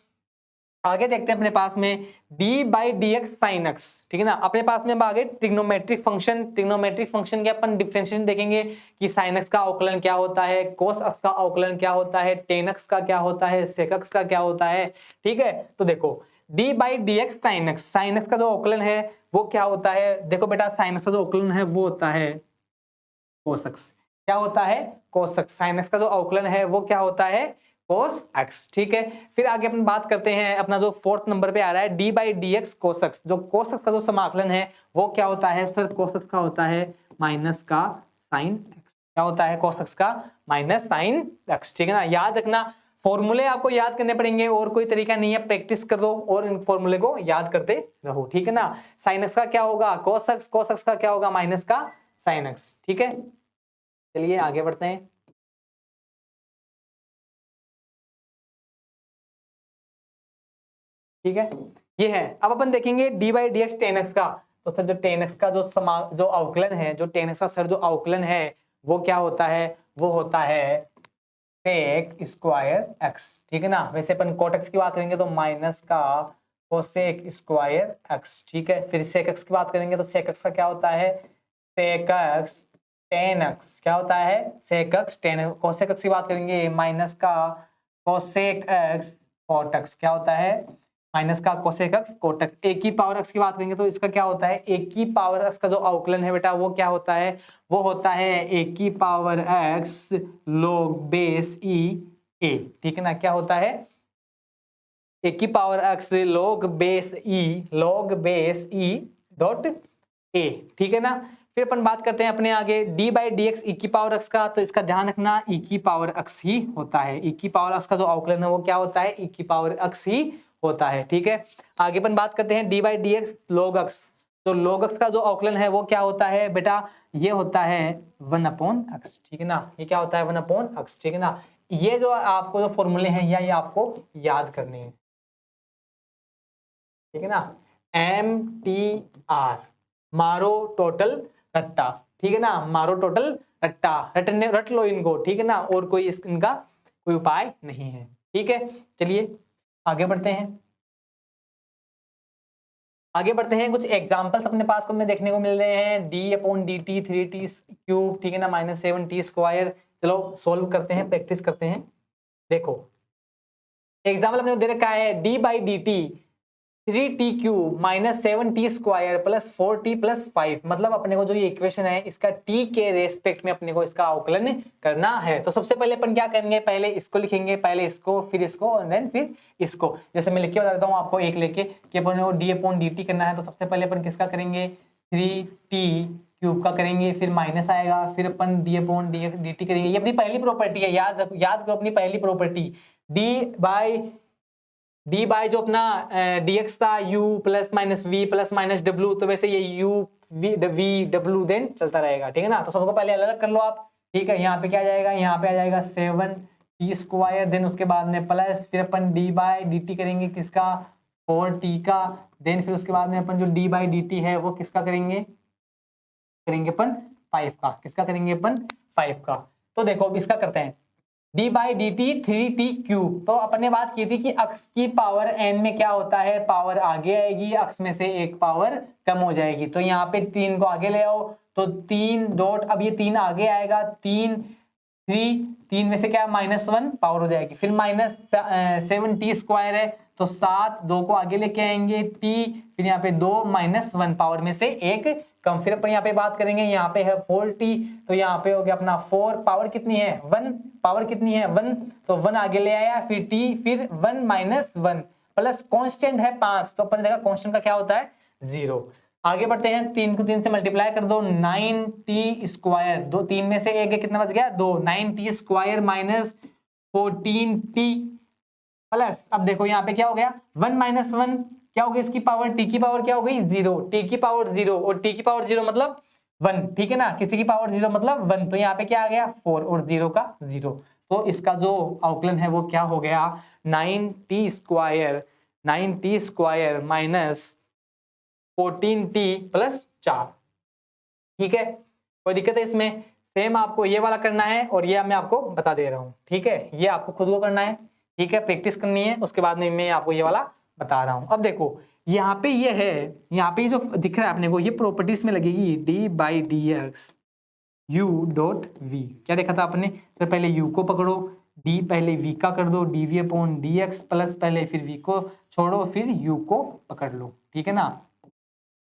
आगे देखते हैं अपने पास में d by d x sine x, ठीक है ना। अपने पास में आगे ट्रिग्नोमेट्रिक फंक्शन के अपन डिफरेंशिएशन देखेंगे कि साइन एक्स का अवकलन क्या होता है, कोस एक्स का अवकलन क्या होता है, टेन एक्स का क्या होता है, सेक एक्स का क्या होता है, ठीक है। तो देखो d by d x sine x का जो अवकलन है वो क्या होता है, देखो बेटा साइन एक्स का जो अवकलन है वो होता है कोस एक्स। क्या होता है, कोस एक्स। साइन एक्स का जो अवकलन है वो क्या होता है, कोस एक्स, ठीक है। फिर आगे अपन बात करते हैं, अपना जो 4th नंबर पे आ रहा है d by d x cos x. जो कोस एक्स का जो समाकलन है वो क्या होता है सर, कोस एक्स का होता है माइनस का साइन एक्स। क्या होता है, कोस एक्स का माइनस साइन एक्स, ठीक है ना। याद रखना फॉर्मूले आपको याद करने पड़ेंगे, और कोई तरीका नहीं है, प्रैक्टिस कर दो और इन फॉर्मूले को याद करते रहो, ठीक है ना। साइन एक्स का क्या होगा cos x, cos x का क्या होगा माइनस का साइन एक्स, ठीक है। चलिए आगे बढ़ते हैं। ठीक है, ये है। अब अपन देखेंगे D by d x ten x का। तो सर जो टेन एक्स का जो अवकलन है, जो टेन एक्स का सर जो अवकलन है वो क्या होता है, वो होता है सेक स्क्वायर एक्स, ठीक है ना। वैसे अपन कोट एक्स की बात करेंगे तो माइनस का कोसेक स्क्वायर एक्स, ठीक है। फिर सेक एक्स की बात करेंगे तो सेक एक्स का क्या होता है, सेक एक्स टेन एक्स, क्या होता है sec x tan. Cosec x की बात करेंगे माइनस का कोसेक एक्स कोट एक्स, क्या होता है माइनस का कोसेक एक्स कोट एक्स। ए की पावर एक्स की बात करेंगे तो इसका क्या होता है, ए की पावर एक्स का जो अवकलन है बेटा वो क्या होता है, वो होता है ए की पावर एक्स log बेस ई ए, ठीक है ना। क्या होता है ए की power x log base E dot A, ठीक है ना। फिर अपन बात करते हैं अपने आगे D by d x e की पावर एक्स का। तो इसका ध्यान रखना ई की पावर एक्स ही होता है, ई की पावर एक्स का जो अवकलन है वो क्या होता है, ई की पावर एक्स ही होता है, ठीक है। आगे अपन बात करते हैं D by d x log x. तो log एक्स का जो अवकलन है वो क्या होता है बेटा, ये होता है 1/x, ठीक है ना। ये क्या होता है 1/x, ठीक है ना। ये जो आपको जो फॉर्मूले हैं ये आपको याद करने हैं, ठीक है ना। एम टी आर मारो टोटल रट्टा, ठीक है ना, मारो टोटल रट्टा, रटने रट लो इनको, ठीक है ना। और कोई इनका कोई उपाय नहीं है, ठीक है। चलिए आगे बढ़ते हैं। आगे बढ़ते हैं, कुछ एग्जांपल्स अपने पास को में देखने को मिल रहे हैं। D upon D T 3t cube, ठीक है ना, -7t स्क्वायर। चलो सोल्व करते हैं, प्रैक्टिस करते हैं। देखो एग्जाम्पल अपने को दे रखा है D by D T 3t cube -7t square plus 4t plus 5। मतलब अपने को जो ये इक्वेशन है इसका t के रेस्पेक्ट में अपने को इसका अवकलन करना है। तो सबसे पहले अपन क्या करेंगे, पहले इसको लिखेंगे, पहले इसको फिर इसको और देन फिर इसको। जैसे मैं लिख के बता देता हूँ आपको एक लेके कि अपन को डी अपॉन डी टी करना है। तो सबसे पहले अपन किसका करेंगे 3t क्यूब का करेंगे, फिर माइनस आएगा, फिर अपन डी अपॉन डी टी करेंगे। ये अपनी पहली प्रॉपर्टी है, याद करो अपनी पहली प्रॉपर्टी। डी बाई जो अपना dx था u plus minus v plus minus डब्ल्यू, तो वैसे ये u वी डब्ल्यू देन चलता रहेगा, ठीक है ना। तो सबको पहले अलग अलग कर लो आप, ठीक है। यहाँ पे क्या आ जाएगा, यहाँ पे आ जाएगा 7t स्क्वायर, देन उसके बाद में प्लस फिर अपन डी बाई डी टी करेंगे किसका 4t का, देन फिर उसके बाद में अपन जो डी बाई डी टी है वो किसका करेंगे अपन 5 का, किसका करेंगे अपन 5 का। तो देखो अब इसका करते हैं D by D T 3t cube. तो अपन ने बात की थी कि अक्स की पावर n में क्या होता है, पावर आगे आएगी, अक्स में से एक पावर कम हो जाएगी। तो यहाँ पे 3 को आगे ले आओ, तो 3 डॉट, अब ये 3 आगे आएगा, 3 में से क्या -1 पावर हो जाएगी, फिर -7t स्क्वायर है तो 7, 2 को आगे लेके आएंगे t, फिर यहाँ पे 2 -1 पावर में से एक कम। फिर अपन यहाँ पे बात करेंगे, यहाँ पे है 4t, तो यहाँ पे हो गया अपना 4, पावर कितनी है 1, पावर कितनी है 1, तो 1 आगे ले आया, फिर t, फिर 1 -1 प्लस कांस्टेंट है 5, तो अपन ने देखा कांस्टेंट का क्या होता है 0। आगे बढ़ते हैं, 3 को 3 से मल्टीप्लाई कर दो, 9t स्क्वायर, दो 3 में से एक कितना बच गया 2, 9t square minus 14t plus, अब देखो यहाँ पे क्या हो गया 1 -1 क्या हो गया, इसकी पावर t की पावर क्या हो गई 0, t की पावर 0 और t की पावर 0 मतलब 1, ठीक है ना, किसी की पावर 0 मतलब 1, तो यहाँ पे क्या आ गया 4 और 0 का 0। तो इसका जो अवकलन है वो क्या हो गया 9t square minus 14t plus 4, ठीक है। कोई दिक्कत है इसमें, सेम आपको ये वाला करना है और ये मैं आपको बता दे रहा हूँ, ठीक है। ये आपको खुद को करना है, ठीक है, प्रैक्टिस करनी है, उसके बाद में मैं आपको ये वाला बता रहा हूँ। अब देखो यहाँ पे ये है, यहाँ पे जो दिख रहा है अपने को ये प्रॉपर्टीज में लगेगी d by d x u dot v. क्या देखा था आपने, तो पहले u को पकड़ो, d पहले v का कर दो, dv अपॉन dx प्लस पहले फिर v को छोड़ो फिर u को पकड़ लो, ठीक है ना।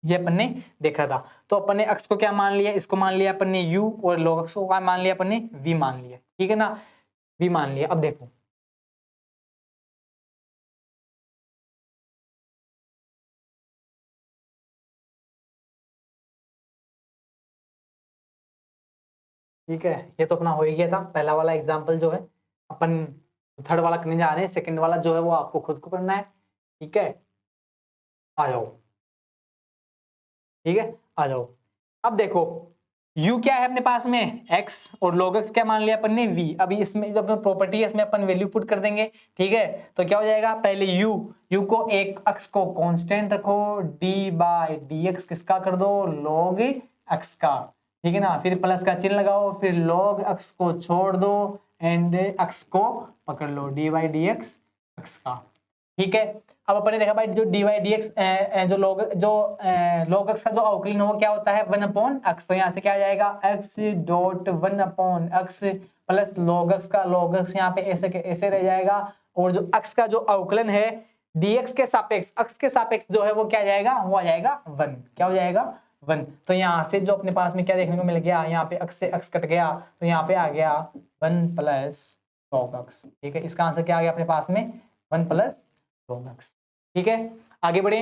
ये अपन ने देखा था। तो अपन ने x को क्या मान लिया, इसको मान लिया अपन ने u, और log x को क्या मान लिया अपन ने v मान लिया, ठीक है ना, v मान लिया। अब देखो ठीक है, ये तो अपना हो ही गया था पहला वाला एग्जाम्पल जो है अपन थर्ड वाला करने जा रहे हैं, सेकंड वाला जो है वो आपको खुद को करना है। ठीक है, आ जाओ। ठीक है, आ जाओ। अब देखो u क्या है अपने पास में x और log x क्या मान लिया अपन ने v। अभी इसमें जो अपना प्रॉपर्टी है इसमें अपन वैल्यू पुट कर देंगे। ठीक है, तो क्या हो जाएगा, पहले u को एक x को कांस्टेंट रखो, d बाय dx किसका कर दो, log x का। ठीक है ना, फिर प्लस का चिन्ह लगाओ, फिर log x को छोड़ दो एंड x को पकड़ लो, d बाई dx x का। ठीक है, अब अपन ने देखा भाई जो dy dx जो log x का जो अवकलन हो क्या होता है 1/x। तो यहाँ से क्या आ जाएगा x dot 1/x plus log x का log x यहाँ पे ऐसे के ऐसे रह जाएगा, और जो x का जो अवकलन है dx के सापेक्ष x के सापेक्ष जो है वो क्या आ जाएगा, वो आ जाएगा 1। क्या हो जाएगा 1। तो यहाँ से जो अपने पास में क्या देखने को मिल गया, यहाँ पे x से x कट गया तो यहाँ पे आ गया 1 प्लस log x। ठीक है, इसका आंसर क्या आ गया अपने पास में 1 प्लस log x। ठीक है, आगे बढ़े,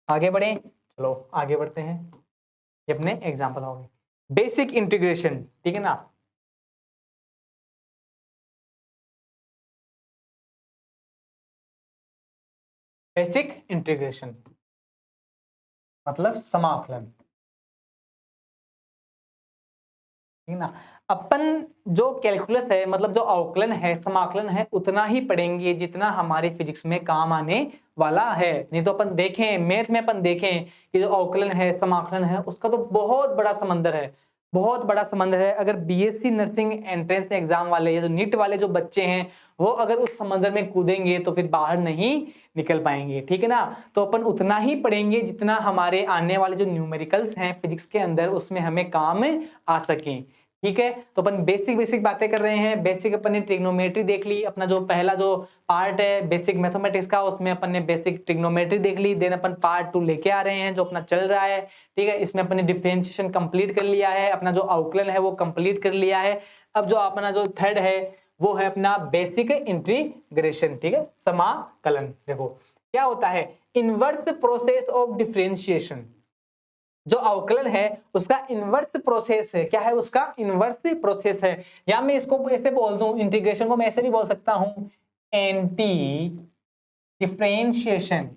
आगे बढ़े, चलो आगे बढ़ते हैं। ये अपने एग्जांपल हो गए, बेसिक इंटीग्रेशन। ठीक है ना, बेसिक इंटीग्रेशन मतलब समाकलन। ठीक है ना, अपन जो कैलकुलस है मतलब जो अवकलन है समाकलन है उतना ही पढ़ेंगे जितना हमारे फिजिक्स में काम आने वाला है। नहीं तो अपन देखें मैथ में अपन देखें कि जो अवकलन है समाकलन है उसका तो बहुत बड़ा समंदर है, बहुत बड़ा समंदर है। अगर बीएससी नर्सिंग एंट्रेंस एग्जाम वाले या जो नीट वाले जो बच्चे हैं वो अगर उस समंदर में कूदेंगे तो फिर बाहर नहीं निकल पाएंगे। ठीक है ना, तो अपन उतना ही पढ़ेंगे जितना हमारे आने वाले जो न्यूमेरिकल्स हैं फिजिक्स के अंदर उसमें हमें काम आ सकें। ठीक है, तो अपन बेसिक बेसिक बातें कर रहे हैं। बेसिक अपन ने ट्रिग्नोमेट्री देख ली, अपना जो पहला जो पार्ट है बेसिक मैथमेटिक्स का उसमें अपन ने बेसिक ट्रिग्नोमेट्री देख ली। देन अपन पार्ट 2 लेके आ रहे हैं जो अपना चल रहा है। ठीक है, इसमें अपन ने डिफरेंशिएशन कंप्लीट कर लिया है, अपना जो अवकलन है वो कंप्लीट कर लिया है। अब जो अपना जो थर्ड है वो है अपना बेसिक इंटीग्रेशन। ठीक है, समाकलन। देखो क्या होता है, इनवर्स प्रोसेस ऑफ डिफरेंशिएशन। जो अवकलन है उसका इनवर्स प्रोसेस है। क्या है उसका इनवर्स प्रोसेस है, या मैं इसको ऐसे बोल दूं, इंटीग्रेशन को मैं ऐसे भी बोल सकता हूं anti differentiation.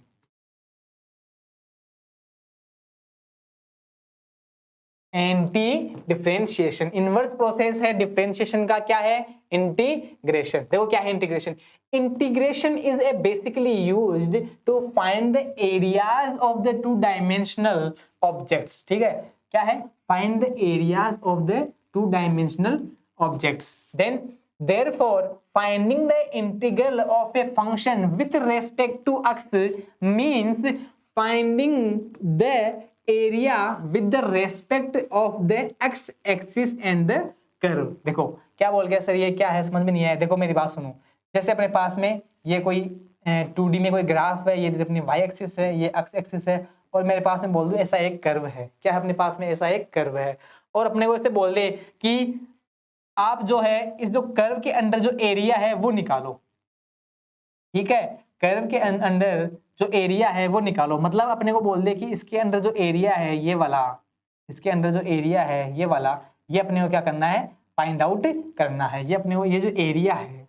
Anti differentiation inverse process है, डिफरेंशिएशन का क्या है इंटीग्रेशन। देखो क्या है integration, integration is a basically used to find the areas of the two dimensional objects. ठीक है, क्या है, find the areas of the two dimensional objects. Then therefore finding the integral of a function with respect to x means finding the area with the respect of the x axis and the curve। देखो क्या बोल गया sir, ये क्या है समझ में नहीं आया। देखो मेरी बात सुनो, जैसे अपने पास में ये कोई 2D में कोई ग्राफ है, ये अपनी y एक्सिस है, ये x एक्सिस है, और मेरे पास में बोल दूं ऐसा एक कर्व है। क्या है अपने पास में, ऐसा एक कर्व है, और अपने को ऐसे बोल दे कि आप जो है इस जो कर्व के अंदर जो एरिया है वो निकालो। ठीक है, कर्व के अंदर जो एरिया है वो निकालो, मतलब अपने को बोल दे कि इसके अंदर जो एरिया है ये वाला, इसके अंदर जो एरिया है ये वाला, ये अपने को क्या करना है, फाइंड आउट करना है। ये अपने को ये जो एरिया है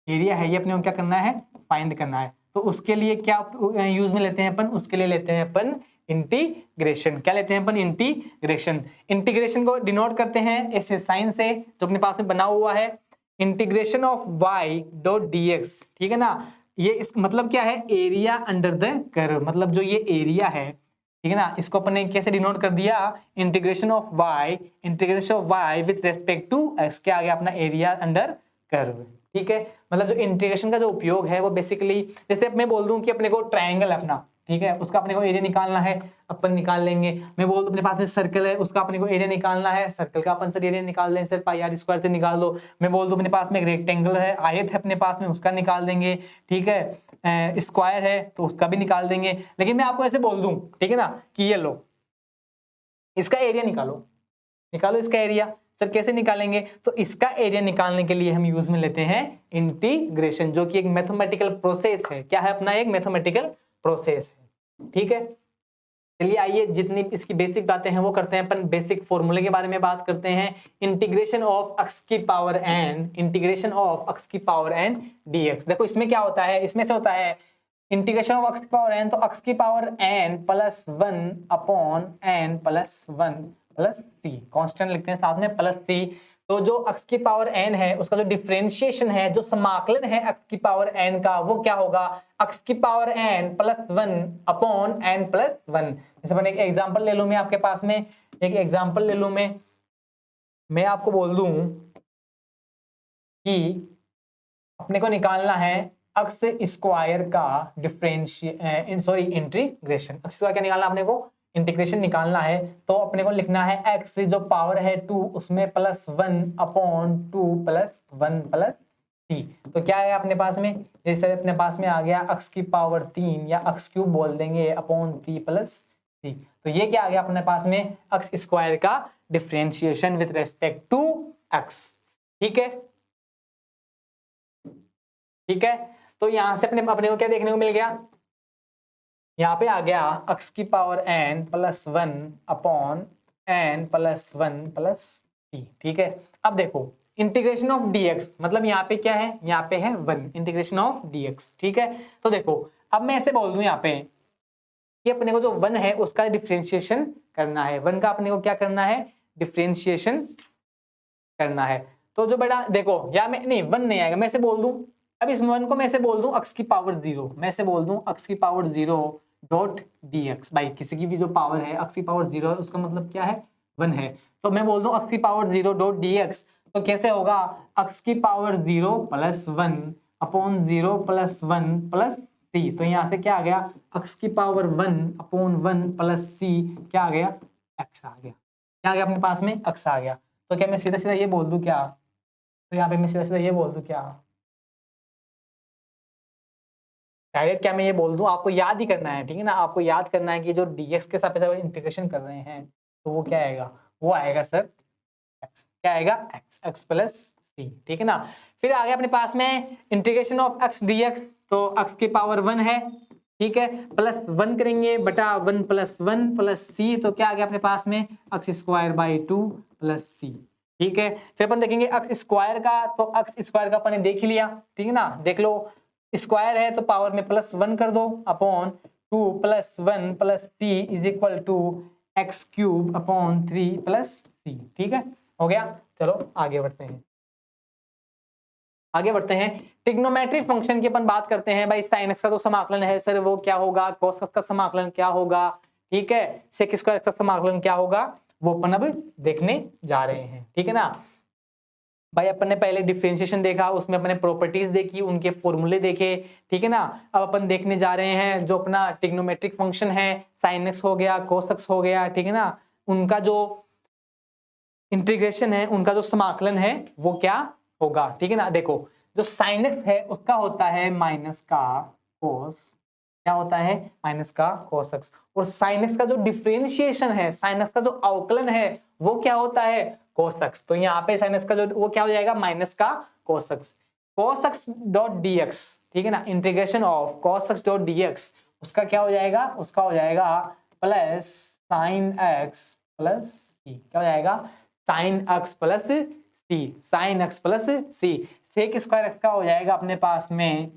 ये अपने को क्या करना है, फाइंड करना है। तो उसके लिए क्या यूज में लेते हैं अपन, उसके लिए लेते हैं अपन इंटीग्रेशन। क्या लेते हैं अपन, इंटीग्रेशन। इंटीग्रेशन को डिनोट करते हैं ऐसे साइन से जो अपने पास में बना हुआ है, integration of y dot dx। ठीक है ना, ये इस मतलब क्या है, एरिया अंडर द कर्व, मतलब जो ये एरिया है, ठीक है ना, इसको अपन ने कैसे डिनोट कर दिया, integration of y with respect to x। क्या आ गया अपना एरिया अंडर कर्व। ठीक है, मतलब जो इंटीग्रेशन का जो उपयोग है वो बेसिकली, जैसे मैं बोल दूं कि अपने को ट्रायंगल अपना, ठीक है, उसका अपने को एरिया निकालना है, अपन निकाल लेंगे। मैं बोल दूं अपने पास में सर्कल है, उसका अपने को एरिया निकालना है, सर्कल का अपन सर एरिया निकाल लें, सर पाई आर स्क्वायर से निकाल दो। मैं बोल दूं अपने पास में एक रेक्टेंगल है, आयत है अपने पास में, उसका निकाल देंगे। ठीक है, स्क्वायर है तो उसका भी निकाल देंगे। लेकिन मैं आपको ऐसे बोल दूं, ठीक है ना, कि ये लो इसका एरिया निकालो, निकालो इसका एरिया। सर कैसे निकालेंगे, तो इसका एरिया निकालने के लिए हम यूज में लेते हैं इंटीग्रेशन, जो कि एक मैथमेटिकल प्रोसेस है। क्या है अपना, एक मैथमेटिकल प्रोसेस है। ठीक है, चलिए आइए जितनी इसकी बेसिक बातें हैं वो करते हैं। अपन बेसिक फॉर्मूले के बारे में बात करते हैं। इंटीग्रेशन ऑफ x की power n, integration of x की पावर n dx। देखो इसमें क्या होता है, इसमें से होता है इंटीग्रेशन ऑफ x की पावर n, तो x की power n plus 1 upon n plus 1 plus c, constant लिखते हैं साथ में प्लस c। तो जो x की पावर n है उसका जो डिफरेंशिएशन है, जो समाकलन है x की पावर n का, वो क्या होगा, x की power n plus 1 upon n plus 1। जैसे मैंने एक एग्जांपल ले लूं, मैं आपके पास में एक एग्जांपल ले लूं, मैं आपको बोल दूं कि अपने को निकालना है x स्क्वायर का इंटीग्रेशन। x स्क्वायर क्या निकालना अपने को, इंटीग्रेशन निकालना है। तो अपने को लिखना है x जो पावर है 2 उसमें plus 1 upon 2 plus 1 plus c। तो क्या है अपने पास में, जैसे अपने पास में आ गया x की पावर 3 या x क्यूब बोल देंगे अपॉन 3 प्लस c। तो ये क्या आ गया अपने पास में, x स्क्वायर का differentiation with respect to x। ठीक है, ठीक है। तो यहां से अपने को क्या देखने को मिल गया, यहाँ पे आ गया x की power n plus 1 upon n plus 1 plus c। ठीक है, अब देखो इंटीग्रेशन ऑफ dx, मतलब यहाँ पे क्या है, यहाँ पे है 1, इंटीग्रेशन ऑफ dx। ठीक है, तो देखो अब मैं ऐसे बोल दूं यहाँ पे कि अपने को जो 1 है उसका डिफरेंशिएशन करना है, 1 का अपने को क्या करना है, डिफरेंशिएशन करना है। तो जो बेटा देखो, या मैं नहीं 1 नहीं आएगा, मैं ऐसे बोल दूं, अब इस 1 को मैं ऐसे बोल दूं x की पावर 0, मैं ऐसे बोल दूं x की पावर 0 डॉट dx। भाई किसी की भी जो पावर है x की पावर 0 है उसका मतलब क्या है, 1 है। तो मैं बोल दूं x की पावर 0 डॉट dx, तो कैसे होगा, x की power 0 plus 1 upon 0 plus 1 plus c। तो यहाँ से क्या आ गया, x की पावर 1 अपॉन 1 प्लस c, क्या आ गया, x आ गया। क्या आ गया अपने पास में, x आ गया। तो क्या मैं सीधा सीधा ये बोल दूं क्या, तो यहाँ पे मैं सीधा सीधा ये बोल दूं क्या, डायरेक्ट क्या मैं ये बोल दूं, आपको याद ही करना है, ठीक है ना, आपको याद करना है कि जो dx के साथ इंटीग्रेशन कर रहे हैं तो वो क्या आएगा, वो आएगा सर x। क्या आएगा, x प्लस c। ठीक है ना। फिर आ गया अपने पास में इंटीग्रेशन ऑफ x dx, तो x की पावर 1 है, ठीक है, प्लस 1 करेंगे बटा 1 प्लस 1 प्लस c। तो क्या आ गया अपने पास में, x square by 2 plus c। ठीक है, फिर अपन देखेंगे x स्क्वायर का, तो x स्क्वायर का अपन ने देख ही लिया, ठीक है ना, देख लो स्क्वायर है तो पावर में प्लस 1 कर दो upon 2 plus 1 plus c is equal to x cube upon 3 plus c। ठीक है, हो गया। चलो आगे बढ़ते हैं, आगे बढ़ते हैं। ट्रिग्नोमेट्रिक फंक्शन की अपन बात करते हैं। भाई साइन एक्स का तो समाकलन है सर वो क्या होगा, कॉस एक्स का समाकलन क्या होगा, ठीक है, सेक स्क्वायर एक्स का समाकलन क्या होगा, वो अपन अब देखने जा रहे हैं। ठीक है ना भाई, अपन ने पहले डिफरेंशिएशन देखा, उसमें अपने प्रॉपर्टीज देखी, उनके फॉर्मूले देखे, ठीक है ना। अब अपन देखने जा रहे हैं जो अपना ट्रिग्नोमेट्रिक फंक्शन है, साइन एक्स हो गया, कोस एक्स हो गया, ठीक है ना, उनका जो इंटीग्रेशन है, उनका जो समाकलन है वो क्या होगा। ठीक है ना, देखो जो साइन एक्स है उसका होता है माइनस का कोस, क्या होता है, माइनस का कोस एक्स। और साइन एक्स का जो डिफरेंशिएशन है, साइन एक्स का जो अवकलन है वो क्या होता है, कोस एक्स। तो यहाँ पे साइन एक्स का जो वो क्या हो जाएगा, माइनस का cos x. Cos x dot d x, ठीक है ना, integration of cos x dot d x, उसका क्या हो जाएगा, उसका हो जाएगा plus sine x plus c. क्या हो जाएगा, sine x plus c, sine x plus c. Sec square x का हो जाएगा अपने पास में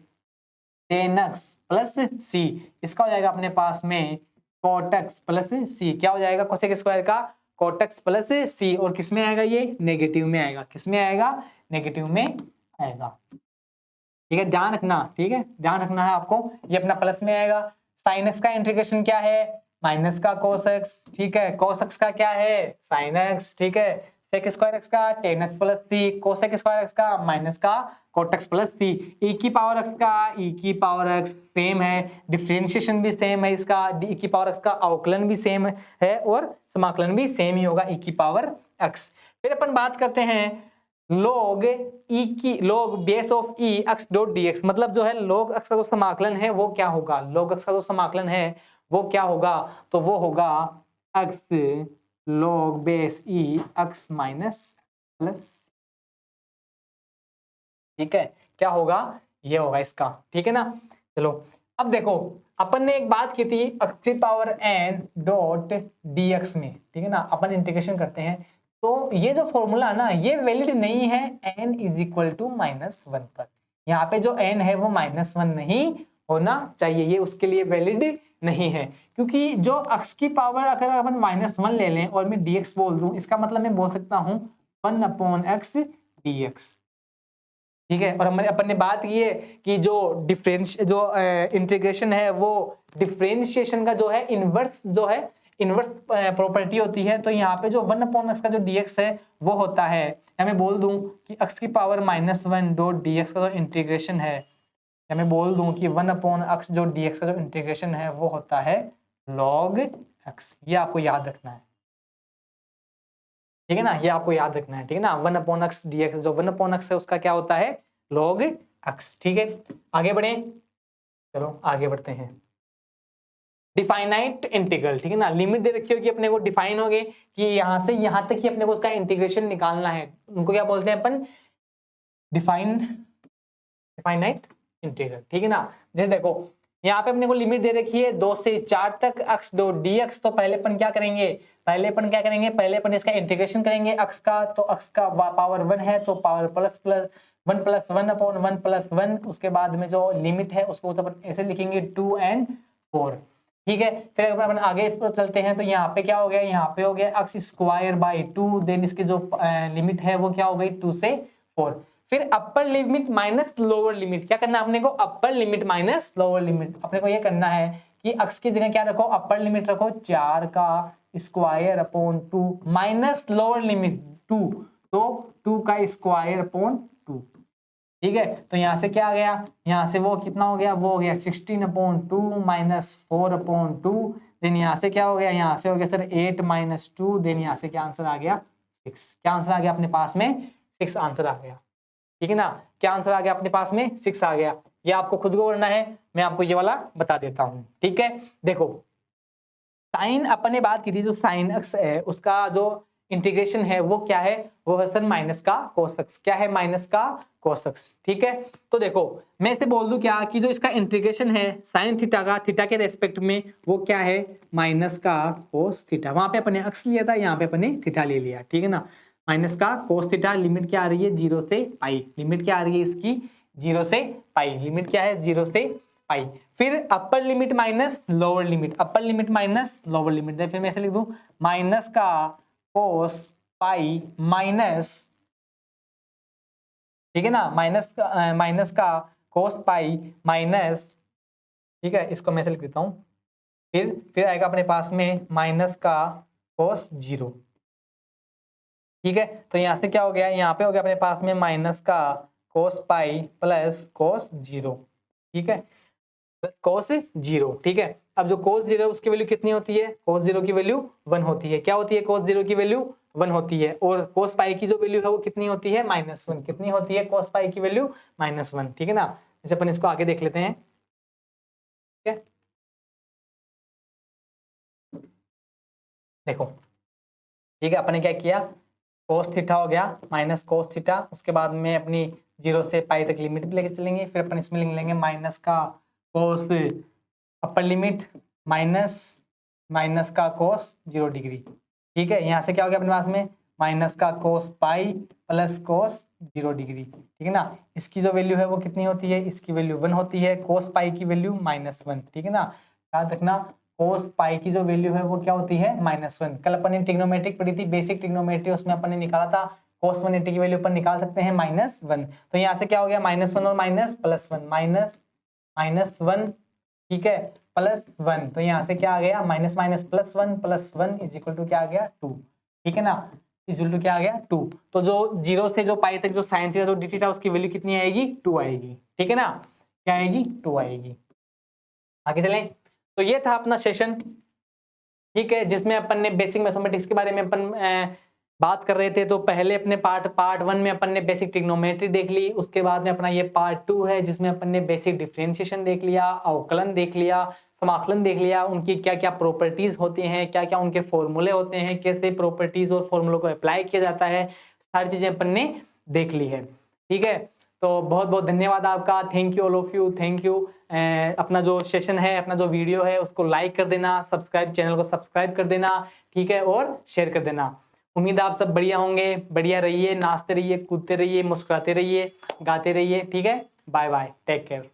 टेन एक्स प्लस सी, इसका हो जाएगा अपने पास में कॉट एक्स प्लस सी। क्या हो जाएगा, कोसेक स्क्वायर का कॉट एक्स प्लस सी, और किस में आएगा, ये नेगेटिव में आएगा, किस में आएगा, नेगेटिव में आएगा। ठीक है, ध्यान रखना, ठीक है, ध्यान रखना है आपको, ये अपना प्लस में आएगा। साइन एक्स का इंटीग्रेशन क्या है, माइनस का कोस एक्स, ठीक है, कोस एक्स का क्या है, साइन एक्स, ठीक है, सेक स्क्वायर एक्स का टेन एक्स प्लस सी, कोसेक स्क्वायर एक्स का माइनस का कोट एक्स प्लस सी। ई की पावर एक्स का ई की पावर एक्स सेम है, डिफरेंशिएशन भी सेम है इसका, ई की पावर एक्स का अवकलन भी सेम है और समाकलन भी सेम ही होगा, ई की पावर एक्स। फिर अपन बात करते हैं log e की log base of e x dot dx, मतलब जो है log x का जो समाकलन है वो क्या होगा, log x का जो समाकलन है वो क्या होगा, तो वो होगा x log base e x minus plus. ठीक है, क्या होगा, ये होगा इसका, ठीक है ना। चलो अब देखो अपन ने एक बात की थी x की पावर n डॉट dx में, ठीक है ना, अपन इंटीग्रेशन करते हैं तो ये जो फॉर्मूला है ना ये वैलिड नहीं है n इज इक्वल टू -1 पर। यहाँ पे जो n है वो -1 नहीं होना चाहिए, ये उसके लिए वैलिड नहीं है, क्योंकि जो x की पावर अगर अपन -1 ले लें और मैं dx बोल दूं, इसका मतलब मैं बोल सकता हूं 1/x dx, ठीक है। और हमने अपन ने बात की है कि जो इंटीग्रेशन है वो डिफरेंशिएशन का जो है इनवर्स प्रॉपर्टी होती है। तो यहाँ पे जो 1/x का जो dx है वो होता है, या मैं बोल दूं कि x की पावर -1 डॉट dx का जो इंटीग्रेशन है, या मैं बोल दूं कि 1/x जो dx का जो इंटीग्रेशन है वो होता है log x। ये आपको याद रखना है, ठीक है ना, ये आपको याद रखना है, ठीक है ना। 1/x dx जो 1/x है उसका क्या होता है log x, ठीक है। आगे बढ़े, चलो आगे बढ़ते हैं। डिफाइनाइट इंटीग्रल, ठीक है ना, लिमिट दे रखी होगी अपने को, डिफाइन हो गए कि यहां से यहां तक ही अपने को उसका इंटीग्रेशन निकालना है, उनको क्या बोलते हैं अपन डिफाइनाइट इंटीग्रल, ठीक है ना। जैसे देखो यहाँ पे अपने को लिमिट दे रखी है 2 से 4 तक x डॉट dx, तो पहले अपन क्या करेंगे, पहले अपन इसका इंटीग्रेशन करेंगे x का, तो x का पावर 1 है तो पावर प्लस 1 + 1/1 + 1, उसके बाद में जो लिमिट है उसको तो अपन ऐसे लिखेंगे 2 और 4, ठीक है। फिर अगर अपन आगे चलते हैं तो यहाँ पे क्या हो गया, यहाँ पे हो गया x²/2, देन इसकी जो लिमिट है वो क्या हो गई 2 से 4। फिर upper limit minus lower limit, क्या करना है अपने को, upper limit minus lower limit. अपने को ये करना है कि x की जगह क्या रखो, अपर लिमिट रखो 4² माइनस लोअर लिमिट 2, तो 2²/2, ठीक है। तो यहाँ से क्या आ गया, यहाँ से वो कितना हो गया, वो हो गया 16/2 माइनस 4/2, देन यहाँ से क्या हो गया, यहाँ से हो गया सर 8 - 2, देन यहाँ से क्या आंसर आ गया 6। क्या आंसर आ गया अपने पास में 6 आंसर आ गया, ठीक है ना। क्या आंसर आ गया अपने पास में 6 आ गया। ये आपको खुद को करना है, मैं आपको ये वाला बता देता हूं, ठीक है। देखो साइन अपन ने बात की थी, जो साइन एक्स है उसका जो इंटीग्रेशन है वो क्या है, वो है सर माइनस का कोस एक्स। क्या है, माइनस का कोस एक्स, ठीक है। तो देखो मैं इसे बोल दूं क्या कि जो इसका इंटीग्रेशन है साइन थीटा का थीटा के रेस्पेक्ट में वो क्या है माइनस का कोस थीटा। वहां पे अपने एक्स लिया था, यहाँ पे अपने थीटा ले लिया, ठीक है ना। माइनस का कोस थीटा, लिमिट क्या आ रही है 0 से पाई, लिमिट क्या आ रही है इसकी 0 से पाई, लिमिट क्या है 0 से पाई। फिर upper limit minus lower limit, upper limit minus lower limit, फिर मैं ऐसे लिख दूं माइनस का कोस पाई माइनस, ठीक है ना, माइनस का कोस पाई माइनस, ठीक है, इसको मैं ऐसे लिख देता हूं। फिर आएगा अपने पास में माइनस का कोस 0, ठीक है। तो यहां से क्या हो गया, यहाँ पे हो गया अपने पास में माइनस का कोस पाई प्लस कोस 0, ठीक है, कोस 0, ठीक है। अब जो कोस 0 उसकी वैल्यू कितनी होती है, कोस 0 की वैल्यू 1 होती है। क्या होती है, कोस 0 की वैल्यू 1 होती है, और कोस पाई की जो वैल्यू है वो कितनी होती है -1। कितनी होती है कोस पाई की वैल्यू -1, ठीक है ना। जैसे अपन इसको आगे देख लेते हैं, ठीक है। देखो ठीक है, अपने क्या किया, कोस थीटा हो गया माइनस कोस थीटा, उसके बाद में अपनी 0 से पाई तक लिमिट भी लेके चलेंगे। फिर अपन इसमें लिख लेंगे माइनस का कोस अपर लिमिट माइनस का कोस 0 डिग्री, ठीक है। यहाँ से क्या हो गया अपने पास में माइनस का कोस पाई प्लस कोस 0 डिग्री, ठीक है ना। इसकी जो वैल्यू है वो कितनी होती है, इसकी वैल्यू 1 होती है, कोस पाई की वैल्यू -1, ठीक है ना। याद रखना कोस पाई की जो वैल्यू है वो क्या होती है -1। कल अपन ने ट्रिग्नोमेट्रिक पढ़ी थी, बेसिक ट्रिग्नोमेट्री, उसमें अपन ने निकाला था cos 180 की वैल्यू अपन निकाल सकते हैं -1। तो यहाँ से क्या हो गया -1 और माइनस +1 -1, ठीक है, +1। तो यहाँ से क्या आ गया माइनस +1 इज इक्वल टू क्या आ गया 2, ठीक है ना, इज इक्वल टू क्या आ गया 2। तो जो 0 से जो पाई तक जो साइन थीटा जो डी थीटा उसकी वैल्यू कितनी आएगी 2 आएगी, ठीक है ना, क्या आएगी 2 आएगी। आगे चलें, तो ये था अपना सेशन, ठीक है, जिसमें अपन ने बेसिक मैथमेटिक्स के बारे में अपन बात कर रहे थे। तो पहले अपने पार्ट 1 में अपन ने बेसिक ट्रिग्नोमेट्री देख ली, उसके बाद में अपना ये पार्ट 2 है जिसमें अपन ने बेसिक डिफरेंशिएशन देख लिया, अवकलन देख लिया, समाकलन देख लिया, उनकी क्या क्या प्रॉपर्टीज होती हैं, क्या क्या उनके फॉर्मूले होते हैं, कैसे प्रॉपर्टीज और फॉर्मूलों को अप्लाई किया जाता है, सारी चीजें अपन ने देख ली है, ठीक है। तो बहुत बहुत धन्यवाद आपका, thank you all of you, thank you. अपना जो सेशन है, अपना जो वीडियो है उसको लाइक कर देना, सब्सक्राइब, चैनल को सब्सक्राइब कर देना, ठीक है, और शेयर कर देना। उम्मीद है आप सब बढ़िया होंगे, बढ़िया रहिए, नाचते रहिए, कूदते रहिए, मुस्कुराते रहिए, गाते रहिए, ठीक है। Bye bye, take care.